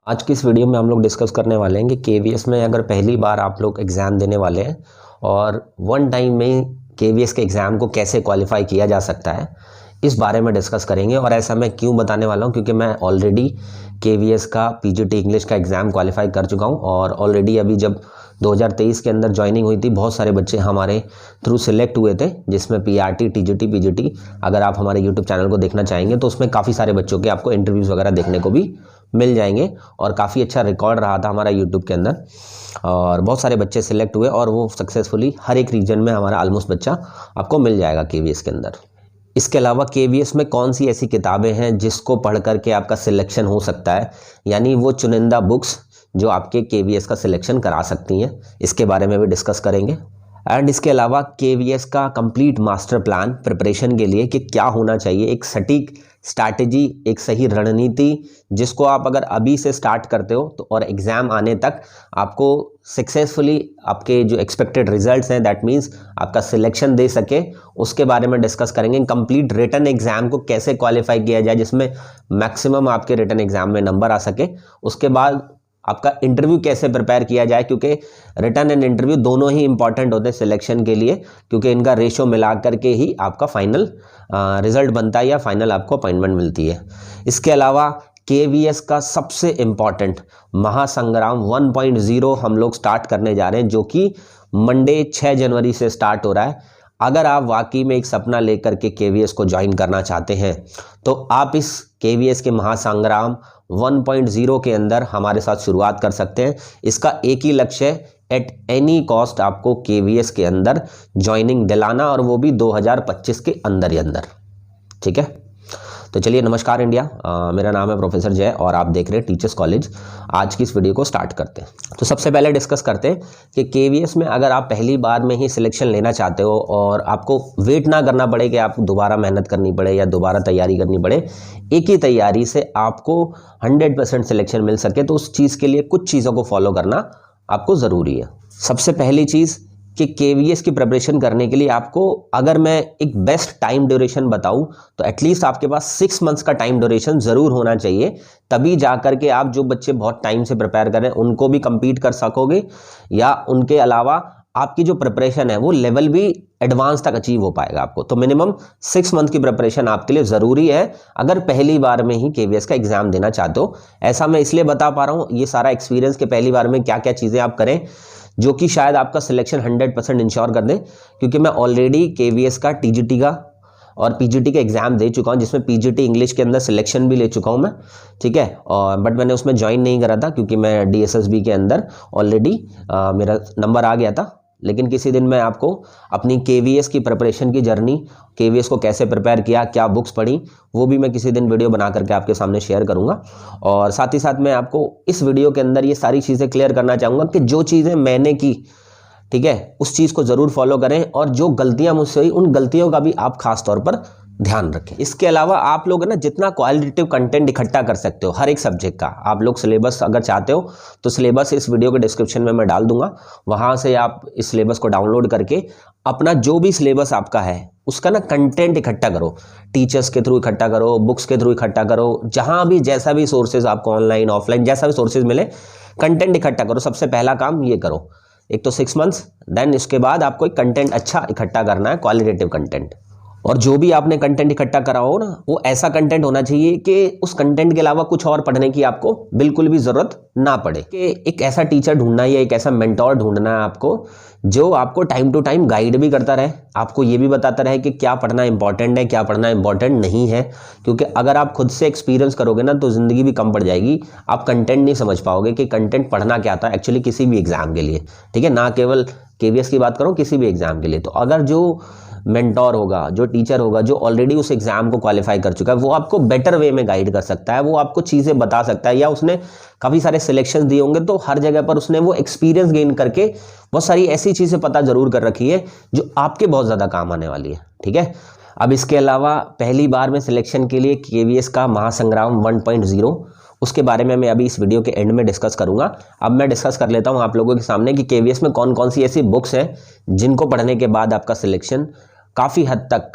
आज की इस वीडियो में हम लोग डिस्कस करने वाले हैं कि केवीएस में अगर पहली बार आप लोग एग्ज़ाम देने वाले हैं और वन टाइम में केवीएस के एग्ज़ाम को कैसे क्वालिफाई किया जा सकता है, इस बारे में डिस्कस करेंगे। और ऐसा मैं क्यों बताने वाला हूं, क्योंकि मैं ऑलरेडी केवीएस का पीजीटी इंग्लिश का एग्ज़ाम क्वालिफाई कर चुका हूं और ऑलरेडी अभी जब 2023 के अंदर ज्वाइनिंग हुई थी, बहुत सारे बच्चे हमारे थ्रू सिलेक्ट हुए थे, जिसमें पीआरटी, टीजीटी, पीजीटी। अगर आप हमारे यूट्यूब चैनल को देखना चाहेंगे तो उसमें काफ़ी सारे बच्चों के आपको इंटरव्यूज़ वगैरह देखने को भी मिल जाएंगे और काफ़ी अच्छा रिकॉर्ड रहा था हमारा यूट्यूब के अंदर और बहुत सारे बच्चे सिलेक्ट हुए और वो सक्सेसफुली हर एक रीजन में हमारा ऑलमोस्ट बच्चा आपको मिल जाएगा केवीएस के अंदर। इसके अलावा केवीएस में कौन सी ऐसी किताबें हैं जिसको पढ़ करके आपका सिलेक्शन हो सकता है, यानी वो चुनिंदा बुक्स जो आपके केवीएस का सिलेक्शन करा सकती हैं, इसके बारे में भी डिस्कस करेंगे। एंड इसके अलावा केवीएस का कंप्लीट मास्टर प्लान प्रिपरेशन के लिए कि क्या होना चाहिए, एक सटीक स्ट्रैटेजी, एक सही रणनीति जिसको आप अगर अभी से स्टार्ट करते हो तो और एग्ज़ाम आने तक आपको सक्सेसफुली आपके जो एक्सपेक्टेड रिजल्ट्स हैं, दैट मीन्स आपका सिलेक्शन दे सके, उसके बारे में डिस्कस करेंगे। कंप्लीट रिटन एग्ज़ाम को कैसे क्वालिफाई किया जाए जिसमें मैक्सिमम आपके रिटन एग्ज़ाम में नंबर आ सके। उसके बाद आपका इंटरव्यू कैसे प्रिपेयर किया जाए, क्योंकि रिटन एंड इंटरव्यू दोनों ही इंपॉर्टेंट होते हैं सिलेक्शन के लिए, क्योंकि इनका रेशो मिला करके ही आपका फाइनल रिजल्ट बनता है या फाइनल आपको अपॉइंटमेंट मिलती है। इसके अलावा केवीएस का सबसे इम्पॉर्टेंट महासंग्राम 1.0 हम लोग स्टार्ट करने जा रहे हैं, जो कि मंडे 6 जनवरी से स्टार्ट हो रहा है। अगर आप वाकई में एक सपना लेकर के केवीएस को ज्वाइन करना चाहते हैं तो आप इस केवीएस के महासंग्राम 1.0 के अंदर हमारे साथ शुरुआत कर सकते हैं। इसका एक ही लक्ष्य है, एट एनी कॉस्ट आपको केवीएस के अंदर ज्वाइनिंग दिलाना, और वो भी 2025 के अंदर ही अंदर। ठीक है, तो चलिए, नमस्कार इंडिया, मेरा नाम है प्रोफेसर जय और आप देख रहे हैं टीचर्स कॉलेज। आज की इस वीडियो को स्टार्ट करते हैं। तो सबसे पहले डिस्कस करते हैं कि केवीएस में अगर आप पहली बार में ही सिलेक्शन लेना चाहते हो और आपको वेट ना करना पड़े कि आपको दोबारा मेहनत करनी पड़े या दोबारा तैयारी करनी पड़े, एक ही तैयारी से आपको 100% सिलेक्शन मिल सके, तो उस चीज़ के लिए कुछ चीज़ों को फॉलो करना आपको ज़रूरी है। सबसे पहली चीज़ कि केवीएस की प्रिपरेशन करने के लिए आपको, अगर मैं एक बेस्ट टाइम ड्यूरेशन बताऊं तो एटलीस्ट आपके पास 6 मंथ्स का टाइम ड्यूरेशन ज़रूर होना चाहिए, तभी जा कर के आप जो बच्चे बहुत टाइम से प्रिपेयर कर रहे हैं उनको भी compete कर सकोगे, या उनके अलावा आपकी जो प्रिपरेशन है वो लेवल भी एडवांस तक अचीव हो पाएगा आपको। तो मिनिमम 6 मंथ की प्रिपरेशन आपके लिए ज़रूरी है अगर पहली बार में ही केवीएस का एग्ज़ाम देना चाहते हो। ऐसा मैं इसलिए बता पा रहा हूँ, ये सारा एक्सपीरियंस के पहली बार में क्या क्या चीज़ें आप करें जो कि शायद आपका सिलेक्शन 100% इंश्योर कर दें, क्योंकि मैं ऑलरेडी केवीएस का टीजीटी का और पीजीटी का एग्ज़ाम दे चुका हूं, जिसमें पीजीटी इंग्लिश के अंदर सिलेक्शन भी ले चुका हूं मैं। ठीक है, और बट मैंने उसमें ज्वाइन नहीं करा था क्योंकि मैं डीएसएसबी के अंदर ऑलरेडी मेरा नंबर आ गया था। लेकिन किसी दिन मैं आपको अपनी केवीएस की प्रिपरेशन की जर्नी, केवीएस को कैसे प्रिपेयर किया, क्या बुक्स पढ़ी, वो भी मैं किसी दिन वीडियो बना करके आपके सामने शेयर करूंगा। और साथ ही साथ मैं आपको इस वीडियो के अंदर ये सारी चीज़ें क्लियर करना चाहूँगा कि जो चीज़ें मैंने की, ठीक है, उस चीज़ को ज़रूर फॉलो करें, और जो गलतियाँ मुझसे हुई उन गलतियों का भी आप खास तौर पर ध्यान रखें। इसके अलावा आप लोग ना जितना क्वालिटेटिव कंटेंट इकट्ठा कर सकते हो हर एक सब्जेक्ट का, आप लोग सिलेबस अगर चाहते हो तो सिलेबस इस वीडियो के डिस्क्रिप्शन में मैं डाल दूंगा, वहां से आप इस सिलेबस को डाउनलोड करके अपना जो भी सिलेबस आपका है उसका ना कंटेंट इकट्ठा करो। टीचर्स के थ्रू इकट्ठा करो, बुक्स के थ्रू इकट्ठा करो, जहां भी जैसा भी सोर्सेज आपको ऑनलाइन ऑफलाइन जैसा भी सोर्सेज मिले, कंटेंट इकट्ठा करो। सबसे पहला काम ये करो, एक तो 6 मंथ्स, देन इसके बाद आपको एक कंटेंट अच्छा इकट्ठा करना है, क्वालिटेटिव कंटेंट। और जो भी आपने कंटेंट इकट्ठा करा हो ना, वो ऐसा कंटेंट होना चाहिए कि उस कंटेंट के अलावा कुछ और पढ़ने की आपको बिल्कुल भी ज़रूरत ना पड़े। कि एक ऐसा टीचर ढूंढना या एक ऐसा मेंटोर ढूंढना है आपको जो आपको टाइम टू टाइम गाइड भी करता रहे, आपको ये भी बताता रहे कि क्या पढ़ना इंपॉर्टेंट है, क्या पढ़ना इंपॉर्टेंट नहीं है। क्योंकि अगर आप खुद से एक्सपीरियंस करोगे ना तो ज़िंदगी भी कम पड़ जाएगी, आप कंटेंट नहीं समझ पाओगे कि कंटेंट पढ़ना क्या था एक्चुअली किसी भी एग्ज़ाम के लिए। ठीक है, ना केवल केवीएस की बात करो, किसी भी एग्ज़ाम के लिए। तो अगर जो मेंटोर होगा, जो टीचर होगा, जो ऑलरेडी उस एग्ज़ाम को क्वालिफाई कर चुका है, वो आपको बेटर वे में गाइड कर सकता है, वो आपको चीज़ें बता सकता है, या उसने काफ़ी सारे सिलेक्शन दिए होंगे तो हर जगह पर उसने वो एक्सपीरियंस गेन करके बहुत सारी ऐसी चीज़ें पता ज़रूर कर रखी है जो आपके बहुत ज़्यादा काम आने वाली है। ठीक है, अब इसके अलावा पहली बार में सिलेक्शन के लिए केवीएस का महासंग्राम 1.0, उसके बारे में मैं अभी इस वीडियो के एंड में डिस्कस करूंगा। अब मैं डिस्कस कर लेता हूं आप लोगों के सामने कि केवीएस में कौन कौन सी ऐसी बुक्स हैं जिनको पढ़ने के बाद आपका सिलेक्शन काफ़ी हद तक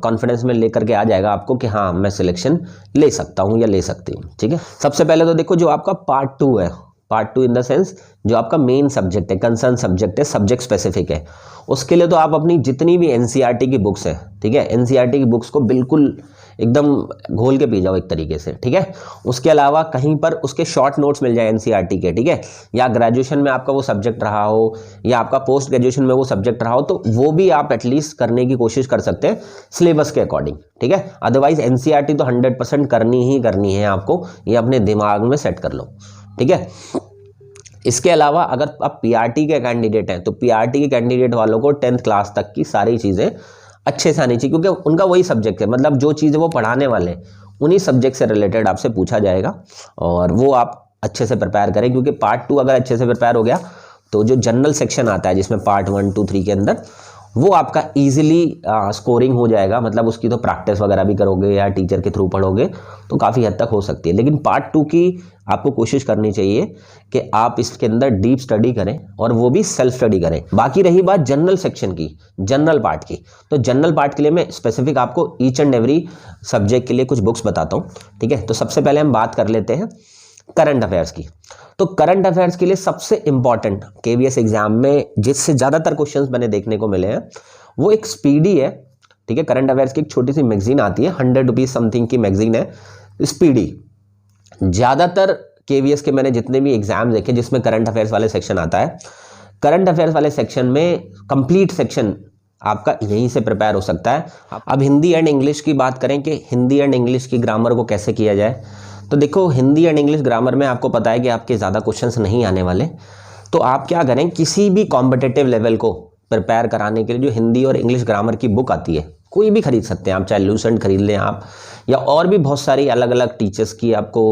कॉन्फिडेंस में लेकर के आ जाएगा आपको कि हाँ मैं सिलेक्शन ले सकता हूँ या ले सकती हूँ। ठीक है, सबसे पहले तो देखो जो आपका पार्ट 2 है, पार्ट 2 इन द सेंस जो आपका मेन सब्जेक्ट है, कंसर्न सब्जेक्ट है, सब्जेक्ट स्पेसिफिक है, उसके लिए तो आप अपनी जितनी भी एनसीईआरटी की बुक्स है, ठीक है, एनसीईआरटी की बुक्स को बिल्कुल एकदम घोल के पी जाओ एक तरीके से। ठीक है, उसके अलावा कहीं पर उसके शॉर्ट नोट्स मिल जाए एनसीईआरटी के, ठीक है, या ग्रेजुएशन में आपका वो सब्जेक्ट रहा हो या आपका पोस्ट ग्रेजुएशन में वो सब्जेक्ट रहा हो, तो वो भी आप एटलीस्ट करने की कोशिश कर सकते हैं सिलेबस के अकॉर्डिंग। ठीक है, अदरवाइज एनसीईआरटी तो 100% करनी ही करनी है आपको, ये अपने दिमाग में सेट कर लो। ठीक है, इसके अलावा अगर आप पीआरटी के कैंडिडेट हैं तो पीआरटी के कैंडिडेट वालों को 10th क्लास तक की सारी चीज़ें अच्छे से आनी चाहिए, क्योंकि उनका वही सब्जेक्ट है, मतलब जो चीज़ें वो पढ़ाने वाले हैं उन्हीं सब्जेक्ट से रिलेटेड आपसे पूछा जाएगा, और वो आप अच्छे से प्रिपेयर करें, क्योंकि पार्ट 2 अगर अच्छे से प्रिपेयर हो गया तो जो जनरल सेक्शन आता है जिसमें पार्ट 1, 2, 3 के अंदर वो आपका इजीली स्कोरिंग हो जाएगा, मतलब उसकी तो प्रैक्टिस वगैरह भी करोगे या टीचर के थ्रू पढ़ोगे तो काफ़ी हद तक हो सकती है। लेकिन पार्ट 2 की आपको कोशिश करनी चाहिए कि आप इसके अंदर डीप स्टडी करें, और वो भी सेल्फ स्टडी करें। बाकी रही बात जनरल सेक्शन की, जनरल पार्ट की, तो जनरल पार्ट के लिए मैं स्पेसिफिक आपको ईच एंड एवरी सब्जेक्ट के लिए कुछ बुक्स बताता हूँ। ठीक है, तो सबसे पहले हम बात कर लेते हैं करंट अफेयर्स की। तो करंट अफेयर्स के लिए सबसे इंपॉर्टेंट केवीएस एग्जाम में जिससे ज़्यादातर क्वेश्चंस मैंने देखने को मिले हैं वो एक स्पीडी है। ठीक है, करंट अफेयर्स की एक छोटी सी मैगजीन आती है, 100 रुपीज़ समथिंग की मैगजीन है स्पीडी। ज़्यादातर केवीएस के मैंने जितने भी एग्जाम देखे जिसमें करंट अफेयर्स वाले सेक्शन आता है, करंट अफेयर्स वाले सेक्शन में कंप्लीट सेक्शन आपका यहीं से प्रिपेयर हो सकता है। अब हिंदी एंड इंग्लिश की बात करें कि हिंदी एंड इंग्लिश की ग्रामर को कैसे किया जाए, तो देखो हिंदी एंड इंग्लिश ग्रामर में आपको पता है कि आपके ज़्यादा क्वेश्चंस नहीं आने वाले, तो आप क्या करें, किसी भी कॉम्पिटिटिव लेवल को प्रिपेयर कराने के लिए जो हिंदी और इंग्लिश ग्रामर की बुक आती है कोई भी खरीद सकते हैं आप, चाहे लूसेंट खरीद लें आप, या और भी बहुत सारी अलग अलग टीचर्स की आपको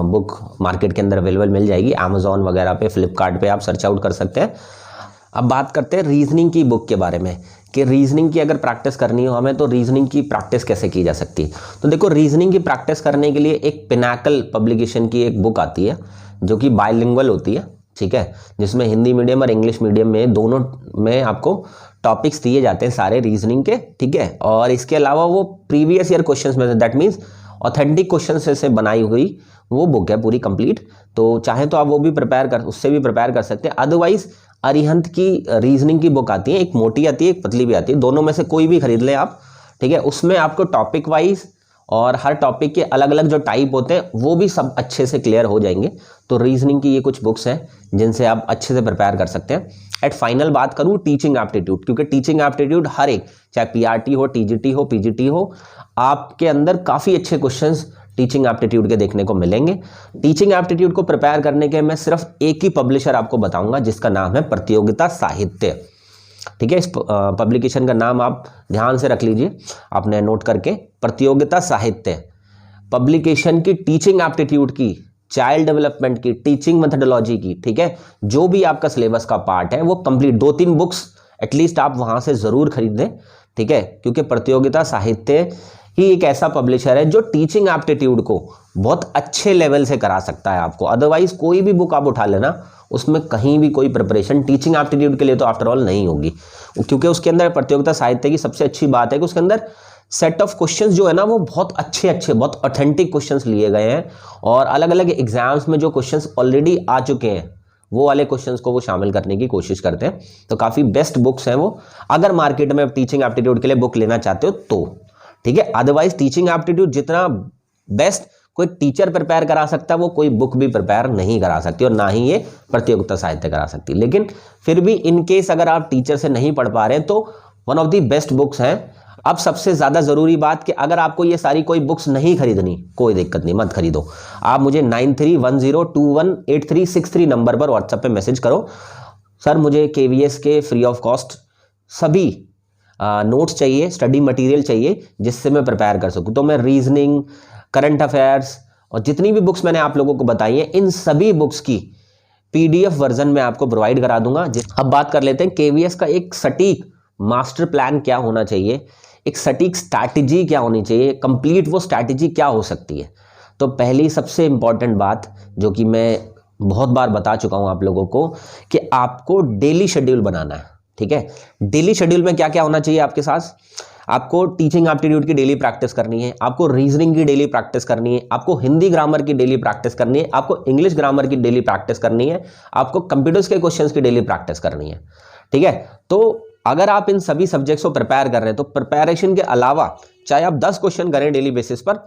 बुक मार्केट के अंदर अवेलेबल मिल जाएगी, अमेजोन वगैरह पे, फ्लिपकार्ट पे आप सर्च आउट कर सकते हैं। अब बात करते हैं रीजनिंग की बुक के बारे में कि रीजनिंग की अगर प्रैक्टिस करनी हो हमें तो रीजनिंग की प्रैक्टिस कैसे की जा सकती है। तो देखो रीजनिंग की प्रैक्टिस करने के लिए एक पिनाकल पब्लिकेशन की एक बुक आती है जो कि बाइलिंगुअल होती है, ठीक है, जिसमें हिंदी मीडियम और इंग्लिश मीडियम में दोनों में आपको टॉपिक्स दिए जाते हैं सारे रीजनिंग के। ठीक है, और इसके अलावा वो प्रीवियस ईयर क्वेश्चंस में से, दैट मीन्स ऑथेंटिक क्वेश्चन से बनाई हुई वो बुक है पूरी कंप्लीट, तो चाहे तो आप वो भी उससे भी प्रिपेयर कर सकते हैं। अदरवाइज अरिहंत की रीजनिंग की बुक आती है, एक मोटी आती है एक पतली भी आती है, दोनों में से कोई भी खरीद लें आप। ठीक है, उसमें आपको टॉपिक वाइज और हर टॉपिक के अलग अलग जो टाइप होते हैं वो भी सब अच्छे से क्लियर हो जाएंगे। तो रीजनिंग की ये कुछ बुक्स हैं जिनसे आप अच्छे से प्रिपेयर कर सकते हैं। एट फाइनल बात करूँ टीचिंग एप्टीट्यूड, क्योंकि टीचिंग एप्टीट्यूड हर एक, चाहे पीआरटी हो, टीजीटी हो, पीजीटी हो, आपके अंदर काफ़ी अच्छे क्वेश्चंस टीचिंग एप्टीट्यूड के देखने को मिलेंगे। टीचिंग एप्टीट्यूड को प्रिपेयर करने के मैं सिर्फ एक ही पब्लिशर आपको बताऊंगा जिसका नाम है प्रतियोगिता साहित्य। ठीक है, इस पब्लिकेशन का नाम आप ध्यान से रख लीजिए, आपने नोट करके, प्रतियोगिता साहित्य पब्लिकेशन की टीचिंग एप्टीट्यूड की, चाइल्ड डेवलपमेंट की, टीचिंग मेथोडोलॉजी की, ठीक है, जो भी आपका सिलेबस का पार्ट है वो कंप्लीट 2-3 बुक्स एटलीस्ट आप वहां से जरूर खरीदें। ठीक है, क्योंकि प्रतियोगिता साहित्य ही एक ऐसा पब्लिशर है जो टीचिंग एप्टीट्यूड को बहुत अच्छे लेवल से करा सकता है आपको। अदरवाइज कोई भी बुक आप उठा लेना उसमें कहीं भी कोई प्रिपरेशन टीचिंग एप्टीट्यूड के लिए तो आफ्टर ऑल नहीं होगी, क्योंकि उसके अंदर प्रतियोगिता साहित्य की सबसे अच्छी बात है कि उसके अंदर सेट ऑफ क्वेश्चंस जो है ना वो बहुत अच्छे बहुत ऑथेंटिक क्वेश्चंस लिए गए हैं, और अलग अलग एग्जाम्स में जो क्वेश्चंस ऑलरेडी आ चुके हैं वो वाले क्वेश्चंस को वो शामिल करने की कोशिश करते हैं। तो काफ़ी बेस्ट बुक्स हैं वो, अगर मार्केट में टीचिंग एप्टीट्यूड के लिए बुक लेना चाहते हो तो। ठीक है, अदरवाइज टीचिंग एप्टीट्यूड जितना बेस्ट कोई टीचर प्रिपेयर करा सकता है वो कोई बुक भी प्रिपेयर नहीं करा सकती, और ना ही ये प्रतियोगिता साहित्य करा सकती। लेकिन फिर भी इन केस अगर आप टीचर से नहीं पढ़ पा रहे तो one of the best books हैं। अब सबसे ज़्यादा ज़रूरी बात कि अगर आपको ये सारी कोई बुक्स नहीं खरीदनी, कोई दिक्कत नहीं, मत खरीदो, आप मुझे 9310218363 नंबर पर व्हाट्सएप पे मैसेज करो, सर मुझे केवीएस के फ्री ऑफ कॉस्ट सभी नोट्स चाहिए, स्टडी मटेरियल चाहिए जिससे मैं प्रिपेयर कर सकूं। तो मैं रीजनिंग, करंट अफेयर्स और जितनी भी बुक्स मैंने आप लोगों को बताई हैं इन सभी बुक्स की पीडीएफ वर्जन में आपको प्रोवाइड करा दूंगा। अब बात कर लेते हैं केवीएस का एक सटीक मास्टर प्लान क्या होना चाहिए, एक सटीक स्ट्रैटेजी क्या होनी चाहिए, कंप्लीट वो स्ट्रैटेजी क्या हो सकती है। तो पहली सबसे इंपॉर्टेंट बात जो कि मैं बहुत बार बता चुका हूं आप लोगों को कि आपको डेली शेड्यूल बनाना है। ठीक है। डेली शेड्यूल में क्या क्या होना चाहिए आपके साथ? आपको टीचिंग एप्टीट्यूड की डेली प्रैक्टिस करनी है, आपको रीजनिंग की डेली प्रैक्टिस करनी है, आपको हिंदी ग्रामर की डेली प्रैक्टिस करनी है, आपको इंग्लिश ग्रामर की डेली प्रैक्टिस करनी है, आपको कंप्यूटर्स के क्वेश्चंस की डेली प्रैक्टिस करनी है, ठीक है। तो अगर आप इन सभी सब्जेक्ट्स को प्रिपेयर कर रहे हैं तो प्रिपरेशन के अलावा चाहे आप 10 क्वेश्चन करें डेली बेसिस पर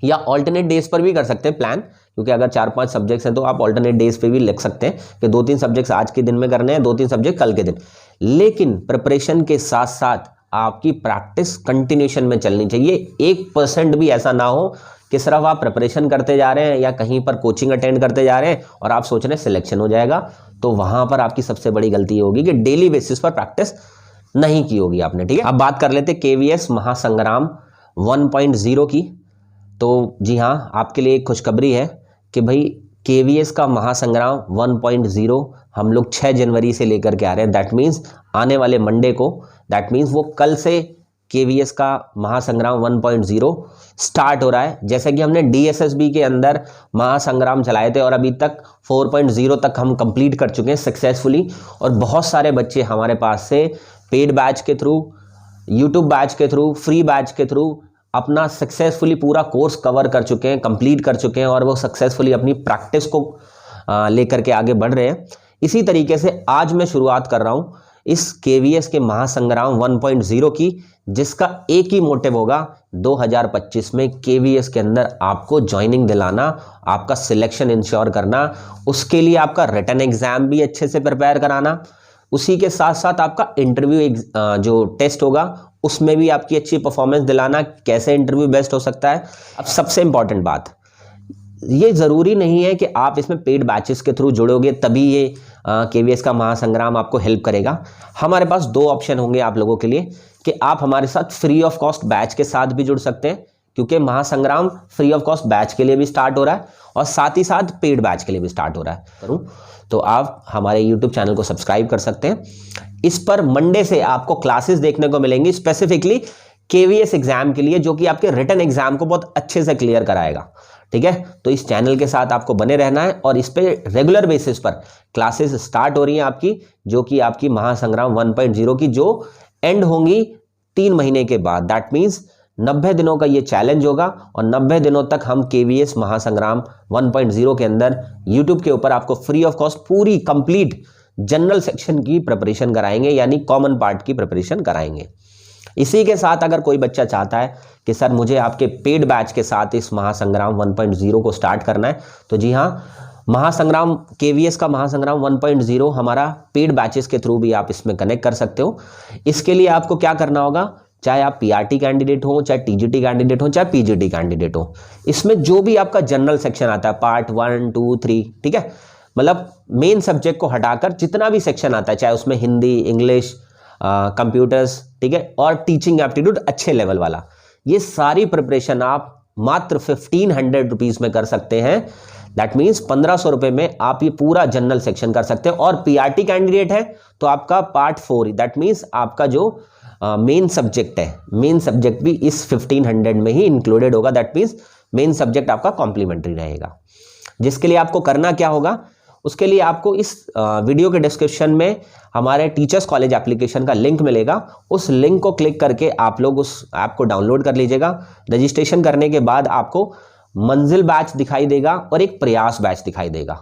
या ऑल्टरनेट डेज पर भी कर सकते हैं प्लान, क्योंकि अगर 4-5 सब्जेक्ट्स हैं तो आप ऑल्टरनेट डेज पे भी लिख सकते हैं कि 2-3 सब्जेक्ट्स आज के दिन में करने हैं, 2-3 सब्जेक्ट कल के दिन। लेकिन प्रिपरेशन के साथ साथ आपकी प्रैक्टिस कंटिन्यूशन में चलनी चाहिए। 1% भी ऐसा ना हो कि सिर्फ आप प्रिपरेशन करते जा रहे हैं या कहीं पर कोचिंग अटेंड करते जा रहे हैं और आप सोच रहे हैं सिलेक्शन हो जाएगा, तो वहां पर आपकी सबसे बड़ी गलती होगी कि डेली बेसिस पर प्रैक्टिस नहीं की होगी आपने, ठीक है। अब बात कर लेते KVS महासंग्राम 1.0 की। तो जी हाँ, आपके लिए एक खुशखबरी है कि भाई KVS का महासंग्राम 1.0 हम लोग 6 जनवरी से लेकर के आ रहे हैं। दैट मीन्स आने वाले मंडे को, दैट मीन्स वो कल से KVS का महासंग्राम 1.0 स्टार्ट हो रहा है। जैसे कि हमने DSSB के अंदर महासंग्राम चलाए थे और अभी तक 4.0 तक हम कंप्लीट कर चुके हैं सक्सेसफुली, और बहुत सारे बच्चे हमारे पास से पेड बैच के थ्रू, यूट्यूब बैच के थ्रू, फ्री बैच के थ्रू अपना सक्सेसफुली पूरा कोर्स कवर कर चुके हैं, कंप्लीट कर चुके हैं और वो सक्सेसफुली अपनी प्रैक्टिस को लेकर के आगे बढ़ रहे हैं। इसी तरीके से आज मैं शुरुआत कर रहा हूँ इस KVS के महासंग्राम 1.0 की, जिसका एक ही मोटिव होगा 2025 में KVS के अंदर आपको ज्वाइनिंग दिलाना, आपका सिलेक्शन इंश्योर करना, उसके लिए आपका रिटन एग्जाम भी अच्छे से प्रिपेयर कराना, उसी के साथ साथ आपका इंटरव्यू जो टेस्ट होगा उसमें भी आपकी अच्छी परफॉर्मेंस दिलाना, कैसे इंटरव्यू बेस्ट हो सकता है। अब सबसे इंपॉर्टेंट बात, ये ज़रूरी नहीं है कि आप इसमें पेड बैचेस के थ्रू जुड़ोगे तभी ये KVS का महासंग्राम आपको हेल्प करेगा। हमारे पास 2 ऑप्शन होंगे आप लोगों के लिए कि आप हमारे साथ फ्री ऑफ कॉस्ट बैच के साथ भी जुड़ सकते हैं, क्योंकि महासंग्राम फ्री ऑफ कॉस्ट बैच के लिए भी स्टार्ट हो रहा है और साथ ही साथ पेड बैच के लिए भी स्टार्ट हो रहा है। तो आप हमारे YouTube चैनल को सब्सक्राइब कर सकते हैं। इस पर मंडे से आपको क्लासेस देखने को मिलेंगी स्पेसिफिकली KVS एग्जाम के लिए, जो कि आपके रिटन एग्जाम को बहुत अच्छे से क्लियर कराएगा, ठीक है। तो इस चैनल के साथ आपको बने रहना है और इस पे रेगुलर बेसिस पर क्लासेस स्टार्ट हो रही हैं आपकी, जो कि आपकी महासंग्राम 1.0 की, जो एंड होंगी 3 महीने के बाद। दैट मीन्स 90 दिनों का ये चैलेंज होगा और 90 दिनों तक हम KVS महासंग्राम 1.0 के अंदर YouTube के ऊपर आपको फ्री ऑफ कॉस्ट पूरी कंप्लीट जनरल सेक्शन की प्रिपरेशन कराएंगे, यानी कॉमन पार्ट की प्रिपरेशन कराएंगे। इसी के साथ अगर कोई बच्चा चाहता है कि सर मुझे आपके पेड बैच के साथ इस महासंग्राम 1.0 को स्टार्ट करना है, तो जी हाँ, महासंग्राम KVS का महासंग्राम 1.0 हमारा पेड बैचेस के थ्रू भी आप इसमें कनेक्ट कर सकते हो। इसके लिए आपको क्या करना होगा, चाहे आप PRT कैंडिडेट हो, चाहे TGT कैंडिडेट हो, चाहे PGT कैंडिडेट हो, इसमें जो भी आपका जनरल सेक्शन आता है पार्ट 1, 2, 3, ठीक है, मतलब मेन सब्जेक्ट को हटाकर जितना भी सेक्शन आता है, चाहे उसमें हिंदी, इंग्लिश, कंप्यूटर्स, ठीक है, और टीचिंग एप्टीट्यूड अच्छे लेवल वाला, ये सारी प्रिपरेशन आप मात्र 1500 रुपीज में कर सकते हैं। दैट मीन्स 1500 रुपए में आप ये पूरा जनरल सेक्शन कर सकते हैं। और PRT कैंडिडेट है तो आपका पार्ट 4, दैट मीन्स आपका जो मेन सब्जेक्ट है, मेन सब्जेक्ट भी इस 1500 में ही इंक्लूडेड होगा। दैट मीन्स मेन सब्जेक्ट आपका कॉम्प्लीमेंट्री रहेगा। जिसके लिए आपको करना क्या होगा, उसके लिए आपको इस वीडियो के डिस्क्रिप्शन में हमारे टीचर्स कॉलेज एप्लीकेशन का लिंक मिलेगा। उस लिंक को क्लिक करके आप लोग उस ऐप को डाउनलोड कर लीजिएगा। रजिस्ट्रेशन करने के बाद आपको मंजिल बैच दिखाई देगा और एक प्रयास बैच दिखाई देगा।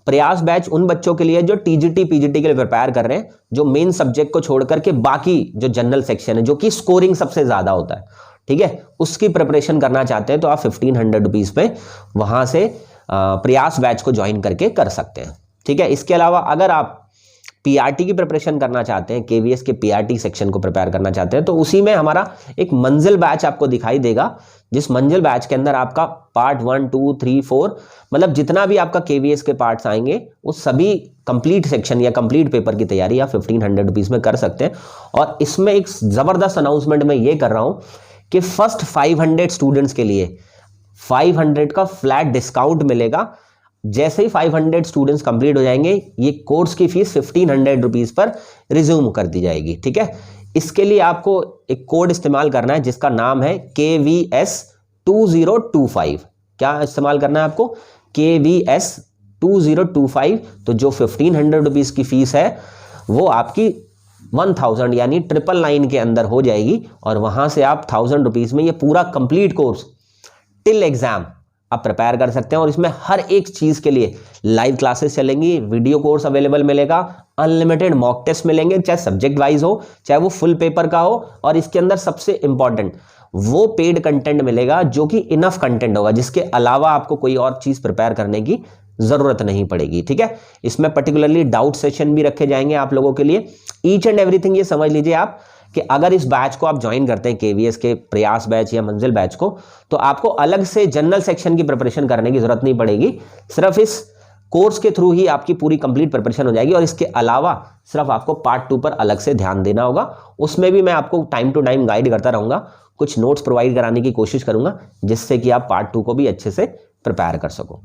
प्रयास बैच उन बच्चों के लिए जो TGT PGT के लिए प्रिपेयर कर रहे हैं, जो मेन सब्जेक्ट को छोड़ करके बाकी जो जनरल सेक्शन है, जो कि स्कोरिंग सबसे ज्यादा होता है, ठीक है, उसकी प्रिपरेशन करना चाहते हैं, तो आप 1500 रुपीज पे वहां से प्रयास बैच को ज्वाइन करके कर सकते हैं, ठीक है। इसके अलावा अगर आप PRT की प्रिपरेशन करना चाहते हैं, KVS के PRT सेक्शन को प्रिपेयर करना चाहते हैं, तो उसी में हमारा एक मंजिल बैच आपको दिखाई देगा, जिस मंजिल बैच के अंदर आपका पार्ट 1, 2, 3, 4 मतलब जितना भी आपका KVS के पार्ट्स आएंगे, उस सभी कंप्लीट सेक्शन या कंप्लीट पेपर की तैयारी आप 1500 रुपीज में कर सकते हैं। और इसमें एक जबरदस्त अनाउंसमेंट मैं ये कर रहा हूं कि फर्स्ट 500 स्टूडेंट्स के लिए 500 का फ्लैट डिस्काउंट मिलेगा। जैसे ही 500 स्टूडेंट्स कंप्लीट हो जाएंगे, ये कोर्स की फीस 1500 रुपीज पर रिज्यूम कर दी जाएगी, ठीक है। इसके लिए आपको एक कोड इस्तेमाल करना है जिसका नाम है KVS 2025। क्या इस्तेमाल करना है आपको? KVS 2025। तो जो 1500 रुपीज की फीस है वो आपकी 1000 यानी 999 के अंदर हो जाएगी और वहां से आप 1000 रुपीज में ये पूरा कंप्लीट कोर्स टिल एग्जाम आप प्रिपेयर कर सकते हैं। और इसमें हर एक चीज के लिए लाइव क्लासेस चलेंगी, वीडियो कोर्स अवेलेबल मिलेगा, अनलिमिटेड मॉक टेस्ट मिलेंगे, चाहे सब्जेक्ट वाइज हो चाहे वो फुल पेपर का हो, और इसके अंदर सबसे इंपॉर्टेंट वो पेड कंटेंट मिलेगा जो कि इनफ कंटेंट होगा, जिसके अलावा आपको कोई और चीज प्रिपेयर करने की जरूरत नहीं पड़ेगी। ठीक है, इसमें पर्टिकुलरली डाउट सेशन भी रखे जाएंगे आप लोगों के लिए। ईच एंड एवरीथिंग ये समझ लीजिए आप कि अगर इस बैच को आप ज्वाइन करते हैं, केवीएस के प्रयास बैच या मंजिल बैच को, तो आपको अलग से जनरल सेक्शन की प्रिपरेशन करने की जरूरत नहीं पड़ेगी। सिर्फ इस कोर्स के थ्रू ही आपकी पूरी कंप्लीट प्रिपरेशन हो जाएगी। और इसके अलावा सिर्फ आपको पार्ट 2 पर अलग से ध्यान देना होगा। उसमें भी मैं आपको टाइम टू टाइम गाइड करता रहूंगा, कुछ नोट्स प्रोवाइड कराने की कोशिश करूंगा, जिससे कि आप पार्ट 2 को भी अच्छे से प्रिपेयर कर सको।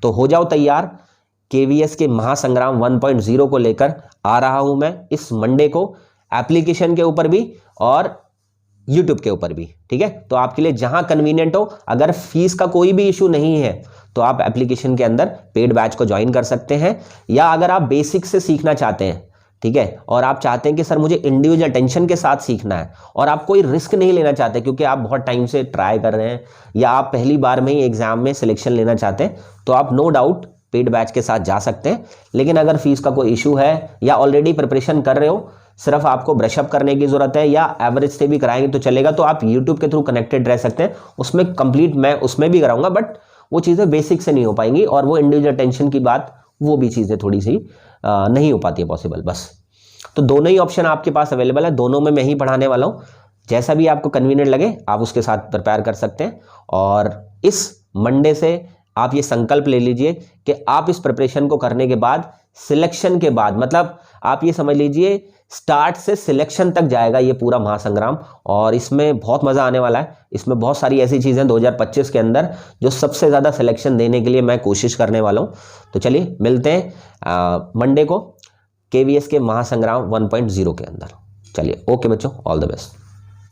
तो हो जाओ तैयार, केवीएस के महासंग्राम 1.0 को लेकर आ रहा हूं मैं इस मंडे को, एप्लीकेशन के ऊपर भी और यूट्यूब के ऊपर भी। ठीक है, तो आपके लिए जहां कन्वीनियंट हो, अगर फीस का कोई भी इशू नहीं है तो आप एप्लीकेशन के अंदर पेड बैच को ज्वाइन कर सकते हैं, या अगर आप बेसिक से सीखना चाहते हैं, ठीक है, और आप चाहते हैं कि सर मुझे इंडिविजुअल अटेंशन के साथ सीखना है और आप कोई रिस्क नहीं लेना चाहते क्योंकि आप बहुत टाइम से ट्राई कर रहे हैं, या आप पहली बार में ही एग्जाम में सिलेक्शन लेना चाहते हैं, तो आप नो डाउट पेड बैच के साथ जा सकते हैं। लेकिन अगर फीस का कोई इशू है या ऑलरेडी प्रिपरेशन कर रहे हो, सिर्फ आपको ब्रशअप करने की जरूरत है, या एवरेज से भी कराएंगे तो चलेगा, तो आप यूट्यूब के थ्रू कनेक्टेड रह सकते हैं। उसमें कंप्लीट मैं उसमें भी कराऊंगा, बट वो चीज़ें बेसिक से नहीं हो पाएंगी, और वो इंडिविजुअल अटेंशन की बात, वो भी चीज़ें थोड़ी सी नहीं हो पाती है पॉसिबल। बस तो दोनों ही ऑप्शन आपके पास अवेलेबल है, दोनों में मैं ही पढ़ाने वाला हूँ। जैसा भी आपको कन्वीनियंट लगे आप उसके साथ प्रिपेयर कर सकते हैं। और इस मंडे से आप ये संकल्प ले लीजिए कि आप इस प्रिपरेशन को करने के बाद, सिलेक्शन के बाद, मतलब आप ये समझ लीजिए स्टार्ट से सिलेक्शन तक जाएगा ये पूरा महासंग्राम, और इसमें बहुत मज़ा आने वाला है। इसमें बहुत सारी ऐसी चीज़ें 2025 के अंदर जो सबसे ज़्यादा सिलेक्शन देने के लिए मैं कोशिश करने वाला हूँ। तो चलिए मिलते हैं मंडे को केवीएस के महासंग्राम 1.0 के अंदर। चलिए ओके बच्चों, ऑल द बेस्ट।